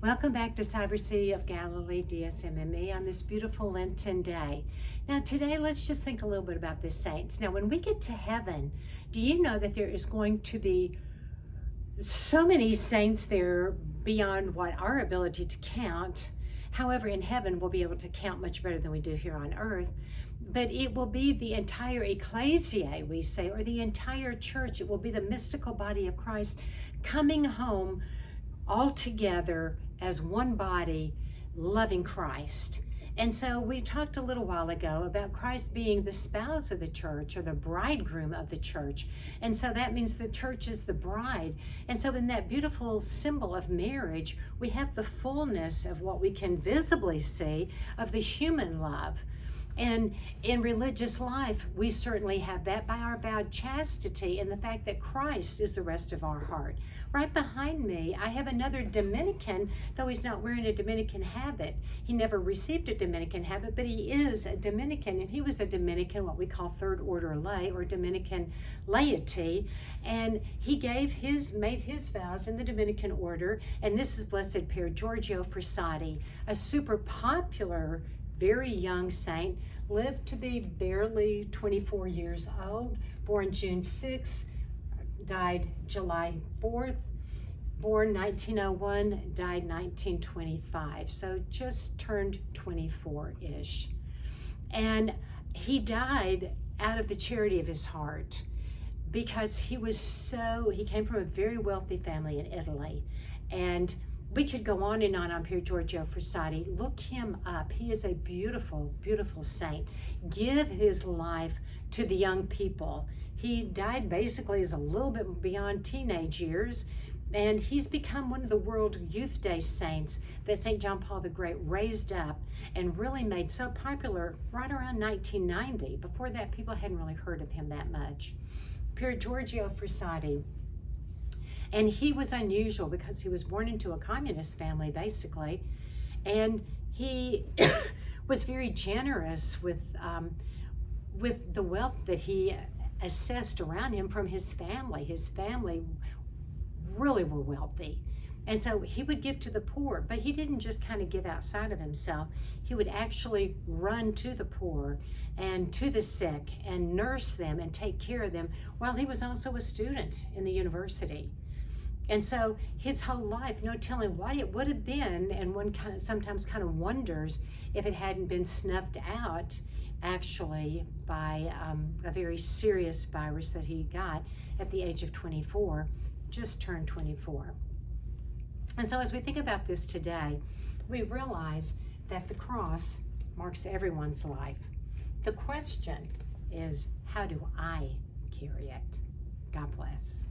Welcome back to Cybersea of Galilee DSMME on this beautiful Lenten day. Now today, let's just think a little bit about the saints. Now when we get to heaven, do you know that there is going to be so many saints there beyond what our ability to count? However, in heaven, we'll be able to count much better than we do here on earth. But it will be the entire ecclesia, we say, or the entire church. It will be the mystical body of Christ coming home all together as one body, loving Christ. And so we talked a little while ago about Christ being the spouse of the church, or the bridegroom of the church. And so that means the church is the bride. And so in that beautiful symbol of marriage, we have the fullness of what we can visibly see of the human love. And in religious life, we certainly have that by our vowed chastity and the fact that Christ is the rest of our heart. Right behind me, I have another Dominican, though he's not wearing a Dominican habit. He never received a Dominican habit, but he is a Dominican, and he was a Dominican, what we call third order lay, or Dominican laity. And he made his vows in the Dominican order, and this is Blessed Pier Giorgio Frassati, a super popular, very young saint, lived to be barely 24 years old, born June 6th, died July 4th, born 1901, died 1925, so just turned 24-ish. And he died out of the charity of his heart because he came from a very wealthy family in Italy. And we could go on and on Pier Giorgio Frassati. Look him up. He is a beautiful, beautiful saint. Give his life to the young people. He died basically as a little bit beyond teenage years, and he's become one of the World Youth Day saints that St. John Paul the Great raised up and really made so popular right around 1990. Before that, people hadn't really heard of him that much. Pier Giorgio Frassati. And he was unusual because he was born into a communist family, basically. And he was very generous with the wealth that he assessed around him from his family. His family really were wealthy. And so he would give to the poor, but he didn't just kind of give outside of himself. He would actually run to the poor and to the sick and nurse them and take care of them while he was also a student in the university. And so his whole life, no telling what it would have been, and one sometimes kind of wonders if it hadn't been snuffed out actually by a very serious virus that he got at the age of 24, just turned 24. And so as we think about this today, we realize that the cross marks everyone's life. The question is, how do I carry it? God bless.